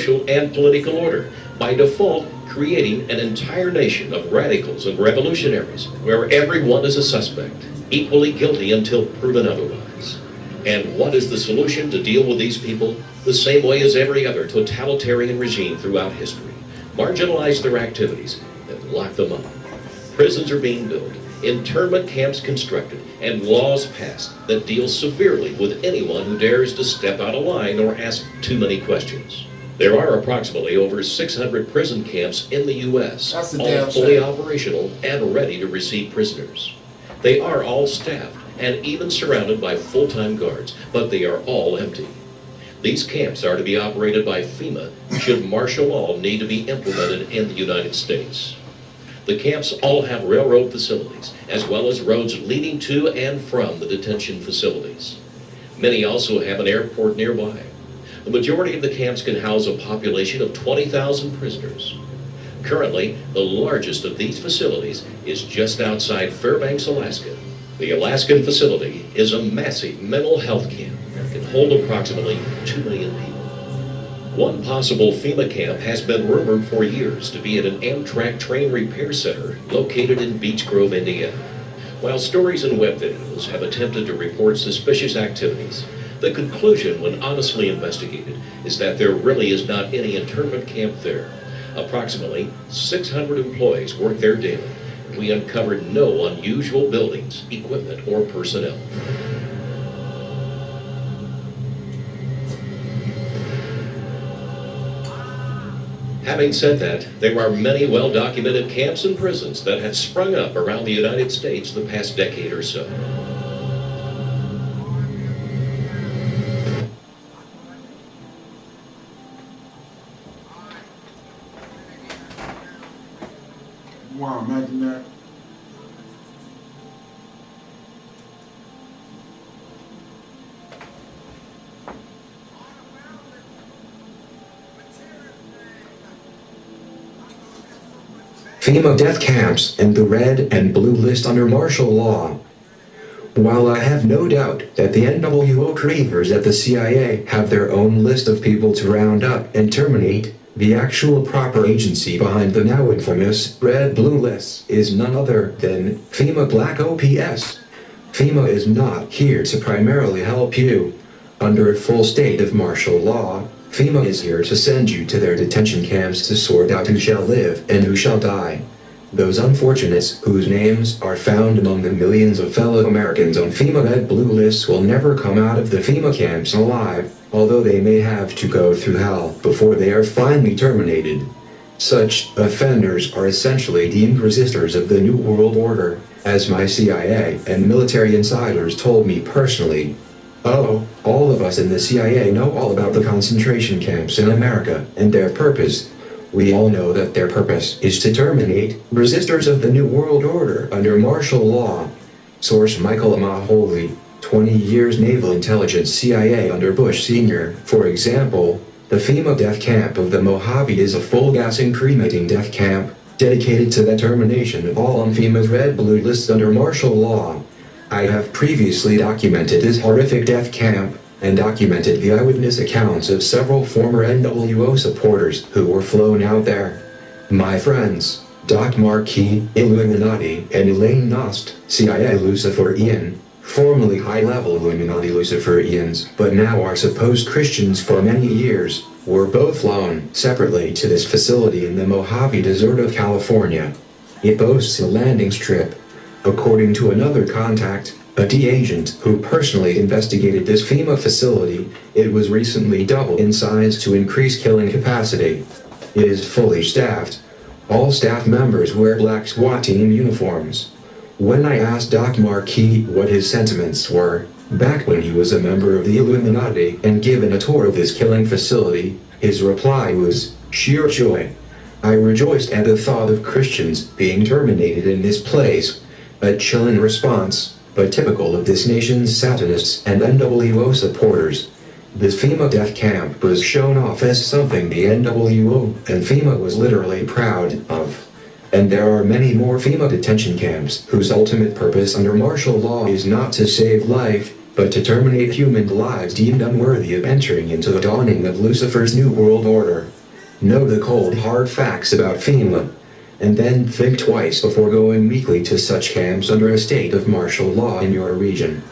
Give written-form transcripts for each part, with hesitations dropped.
social and political order, by default creating an entire nation of radicals and revolutionaries where everyone is a suspect, equally guilty until proven otherwise. And what is the solution to deal with these people? The same way as every other totalitarian regime throughout history. Marginalize their activities and lock them up. Prisons are being built, internment camps constructed, and laws passed that deal severely with anyone who dares to step out of line or ask too many questions. There are approximately over 600 prison camps in the U.S., all fully operational and ready to receive prisoners. They are all staffed and even surrounded by full-time guards, but they are all empty. These camps are to be operated by Fema should martial law need to be implemented in the United States. The camps all have railroad facilities, as well as roads leading to and from the detention facilities. Many also have an airport nearby. The majority of the camps can house a population of 20,000 prisoners. Currently, the largest of these facilities is just outside Fairbanks, Alaska. The Alaskan facility is a massive mental health camp that can hold approximately 2 million people. One possible FEMA camp has been rumored for years to be at an Amtrak train repair center located in Beech Grove, Indiana. While stories and web videos have attempted to report suspicious activities, the conclusion, when honestly investigated, is that there really is not any internment camp there. Approximately 600 employees work there daily. We uncovered no unusual buildings, equipment, or personnel. Having said that, there are many well-documented camps and prisons that have sprung up around the United States the past decade or so. Wow, imagine that. FEMA death camps and the red and blue list under martial law. While I have no doubt that the NWO creators at the CIA have their own list of people to round up and terminate, the actual proper agency behind the now infamous red-blue list is none other than FEMA Black OPS. FEMA is not here to primarily help you. Under a full state of martial law, FEMA is here to send you to their detention camps to sort out who shall live and who shall die. Those unfortunates whose names are found among the millions of fellow Americans on FEMA red-blue lists will never come out of the FEMA camps alive, although they may have to go through hell before they are finally terminated. Such offenders are essentially deemed resistors of the New World Order, as my CIA and military insiders told me personally. Oh, all of us in the CIA know all about the concentration camps in America and their purpose. We all know that their purpose is to terminate resistors of the New World Order under martial law. Source: Michael Amaholy, 20 years Naval Intelligence, CIA under Bush Sr. For example, the FEMA death camp of the Mojave is a full gas and cremating death camp, dedicated to the termination of all on FEMA's red-blue lists under martial law. I have previously documented this horrific death camp, and documented the eyewitness accounts of several former NWO supporters who were flown out there. My friends, Doc Marquis, Illuminati, and Elaine Nost, CIA Luciferian, formerly high-level Illuminati Luciferians, but now are supposed Christians for many years, were both flown separately to this facility in the Mojave Desert of California. It boasts a landing strip. According to another contact, a D agent who personally investigated this FEMA facility, it was recently doubled in size to increase killing capacity. It is fully staffed. All staff members wear black SWAT team uniforms. When I asked Doc Marquis what his sentiments were, back when he was a member of the Illuminati and given a tour of this killing facility, his reply was, "Sheer joy. I rejoiced at the thought of Christians being terminated in this place." A chilling response, but typical of this nation's Satanists and NWO supporters. This FEMA death camp was shown off as something the NWO and FEMA was literally proud of. And there are many more FEMA detention camps whose ultimate purpose under martial law is not to save life, but to terminate human lives deemed unworthy of entering into the dawning of Lucifer's New World Order. Know the cold hard facts about FEMA, and then think twice before going meekly to such camps under a state of martial law in your region.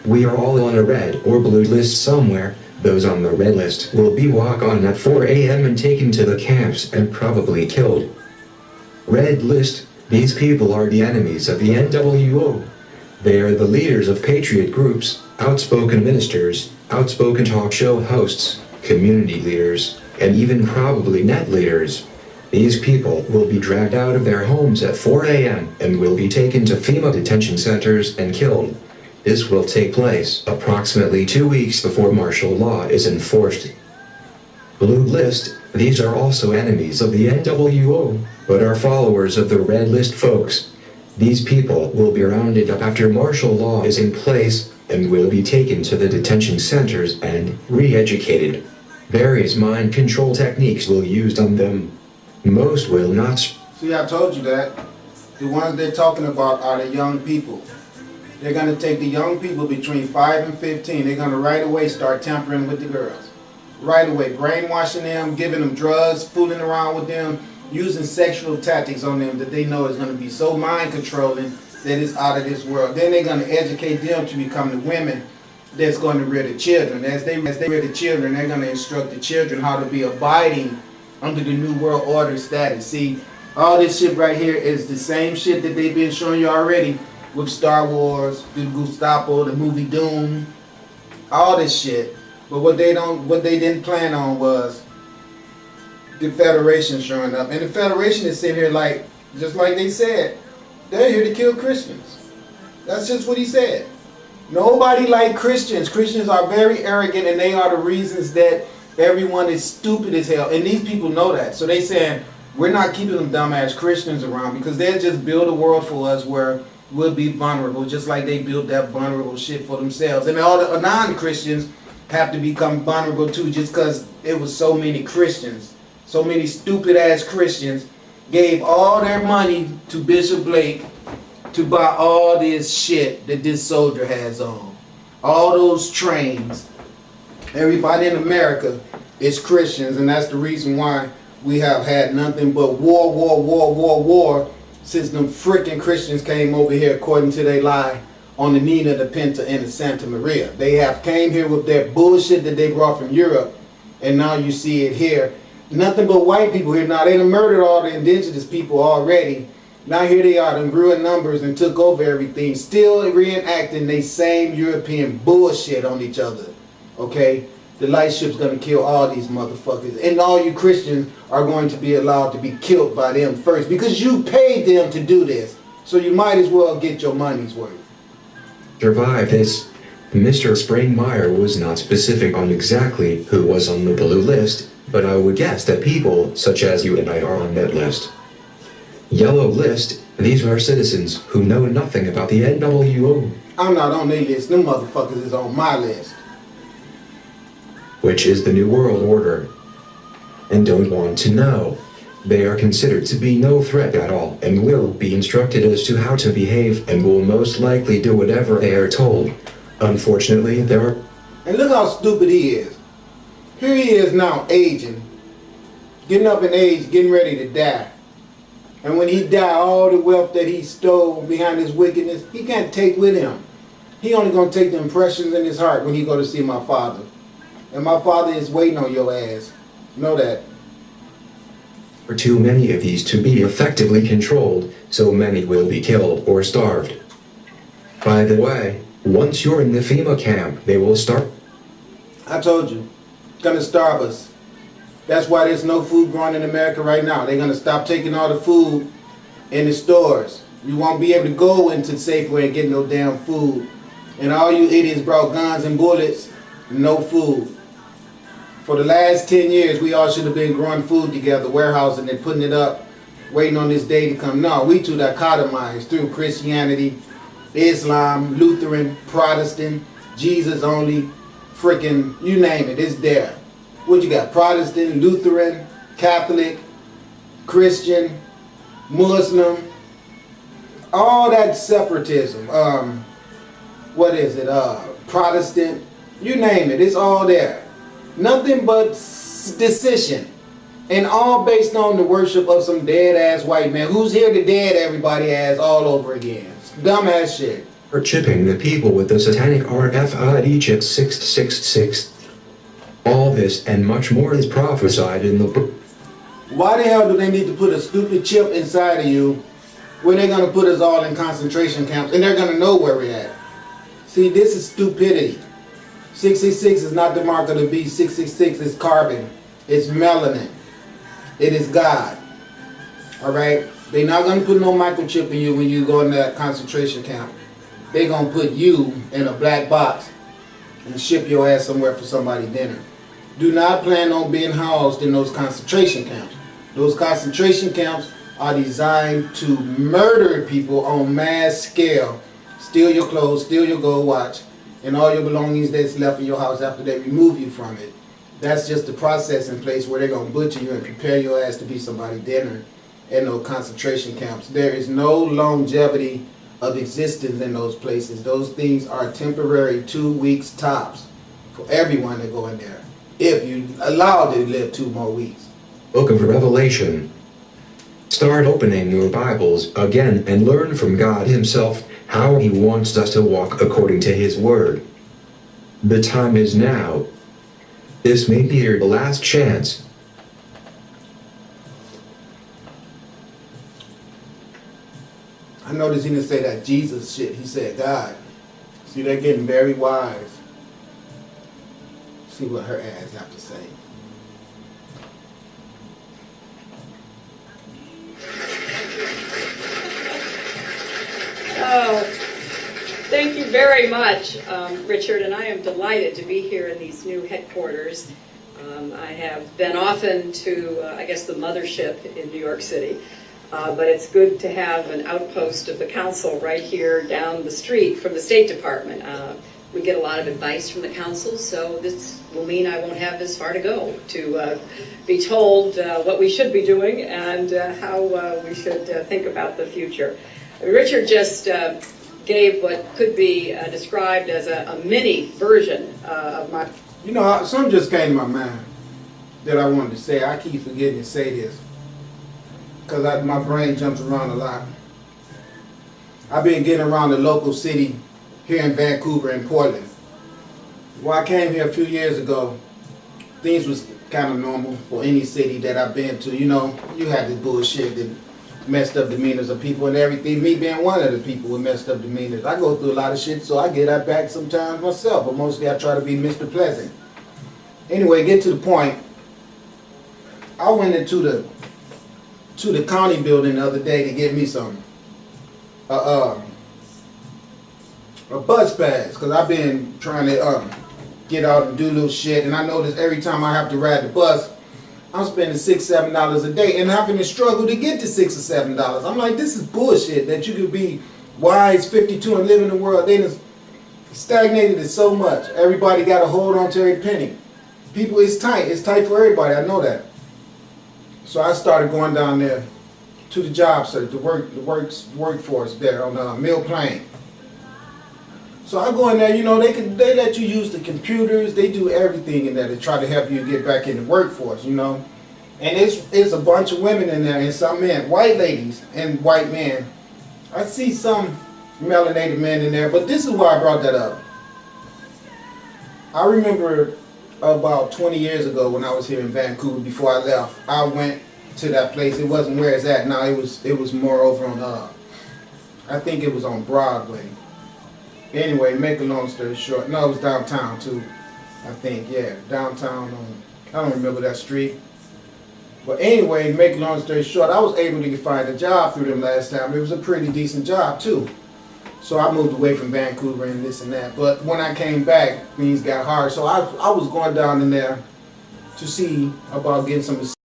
We are all on a red or blue list somewhere. Those on the red list will be walked on at 4 a.m. and taken to the camps and probably killed. Red list, these people are the enemies of the NWO. They are the leaders of patriot groups, outspoken ministers, outspoken talk show hosts, community leaders, and even probably net leaders. These people will be dragged out of their homes at 4 a.m. and will be taken to FEMA detention centers and killed. This will take place approximately 2 weeks before martial law is enforced. Blue list, these are also enemies of the NWO, but are followers of the red list folks. These people will be rounded up after martial law is in place and will be taken to the detention centers and re-educated. Various mind control techniques will be used on them. Most will not. See, I told you that. The ones they're talking about are the young people. They're going to take the young people between 5 and 15. They're going to right away start tampering with the girls. Right away, brainwashing them, giving them drugs, fooling around with them, using sexual tactics on them that they know is going to be so mind controlling that it's out of this world. Then they're going to educate them to become the women that's going to rear the children. As they rear the children, they're going to instruct the children how to be abiding under the New World Order status. See, all this shit right here is the same shit that they've been showing you already with Star Wars, the Gestapo, the movie Doom, all this shit. But what they didn't plan on was the Federation showing up. And the Federation is sitting here like, just like they said, they're here to kill Christians. That's just what he said. Nobody like Christians. Christians are very arrogant, and they are the reasons that everyone is stupid as hell. And these people know that. So they saying, we're not keeping them dumbass Christians around because they'll just build a world for us where we'll be vulnerable, just like they built that vulnerable shit for themselves. And all the non-Christians have to become vulnerable too, just because it was so many Christians, so many stupid ass Christians gave all their money to Bishop Blake to buy all this shit that this soldier has on. All those trains. Everybody in America is Christians, and that's the reason why we have had nothing but war since them freaking Christians came over here, according to their lie, on the Nina, the Pinta, and the Santa Maria. They have came here with their bullshit that they brought from Europe, and now you see it here. Nothing but white people here. Now they done murdered all the indigenous people already. Now here they are, them grew in numbers and took over everything, still reenacting they same European bullshit on each other. Okay? The light ship's gonna kill all these motherfuckers. And all you Christians are going to be allowed to be killed by them first because you paid them to do this. So you might as well get your money's worth. Survive this. Mr. Springmeyer was not specific on exactly who was on the blue list, but I would guess that people such as you and I are on that list. Yellow list, these are citizens who know nothing about the NWO. I'm not on their list. Them motherfuckers is on my list. Which is the New World Order. And don't want to know. They are considered to be no threat at all and will be instructed as to how to behave and will most likely do whatever they are told. Unfortunately, there are... And look how stupid he is. Here he is now, aging. Getting up in age, getting ready to die. And when he die, all the wealth that he stole behind his wickedness, he can't take with him. He only gonna take the impressions in his heart when he go to see my father. And my father is waiting on your ass. Know that. For too many of these to be effectively controlled, so many will be killed or starved. By the way, once you're in the FEMA camp, they will start... I told you. Gonna starve us. That's why there's no food growing in America right now. They're gonna stop taking all the food in the stores. You won't be able to go into Safeway and get no damn food. And all you idiots brought guns and bullets, no food. For the last 10 years, we all should have been growing food together, warehousing it, putting it up, waiting on this day to come. No, we too dichotomized through Christianity, Islam, Lutheran, Protestant, Jesus only, freaking, you name it, it's there. What you got? Protestant, Lutheran, Catholic, Christian, Muslim, all that separatism. What is it? Protestant, you name it, it's all there. Nothing but decision. And all based on the worship of some dead-ass white man who's here to dead everybody ass all over again. Dumbass shit. Or chipping the people with the satanic RFID chip 666. All this and much more is prophesied in the book. Why the hell do they need to put a stupid chip inside of you when they're going to put us all in concentration camps and they're going to know where we're at? See, this is stupidity. 666 is not the mark of the beast. 666 is carbon. It's melanin. It is God. Alright? They're not going to put no microchip in you when you go in that concentration camp. They're going to put you in a black box and ship your ass somewhere for somebody's dinner. Do not plan on being housed in those concentration camps. Those concentration camps are designed to murder people on mass scale. Steal your clothes, steal your gold watch, and all your belongings that's left in your house after they remove you from it. That's just the processing place where they're going to butcher you and prepare your ass to be somebody's dinner in those concentration camps. There is no longevity of existence in those places. Those things are temporary, 2 weeks tops for everyone to go in there. If you allow them to live 2 more weeks. Book of Revelation. Start opening your Bibles again and learn from God Himself how He wants us to walk according to His Word. The time is now. This may be your last chance. I noticed he didn't say that Jesus shit. He said God. See, they're getting very wise. See what her ass have to say. Oh, thank you very much, Richard, and I am delighted to be here in these new headquarters. I have been often to, I guess, the mothership in New York City, but it's good to have an outpost of the council right here down the street from the State Department. We get a lot of advice from the council, so this will mean I won't have as far to go to be told what we should be doing and how we should think about the future. Richard just gave what could be described as a mini version of my... You know, something just came to my mind that I wanted to say. I keep forgetting to say this because my brain jumps around a lot. I've been getting around the local city here in Vancouver and Portland. When I came here a few years ago, things was kind of normal for any city that I've been to. You know, you had this bullshit that messed up demeanors of people and everything. Me being one of the people with messed up demeanors. I go through a lot of shit, so I get that back sometimes myself, but mostly I try to be Mr. Pleasant. Anyway, get to the point. I went into the county building the other day to get me some a bus pass, because I've been trying to get out and do little shit, and I notice every time I have to ride the bus, I'm spending $6, $7 a day and having to struggle to get to $6 or $7. I'm like, this is bullshit that you could be wise, 52 and live in the world. They just stagnated it so much. Everybody got to hold on to every penny. People, it's tight. It's tight for everybody. I know that. So I started going down there to the job search, the workforce there on Mill Plain. So I go in there, you know, they let you use the computers, they do everything in there to try to help you get back in the workforce, you know. And it's a bunch of women in there and some men, white ladies and white men. I see some melanated men in there, but this is why I brought that up. I remember about 20 years ago when I was here in Vancouver before I left, I went to that place. It wasn't where it's at now, it was more over on, I think it was on Broadway. Anyway, make a long story short, no, it was downtown too, I think, yeah, downtown on, I don't remember that street. But anyway, make a long story short, I was able to find a job through them last time. It was a pretty decent job too. So I moved away from Vancouver and this and that. But when I came back, things got hard. So I was going down in there to see about getting some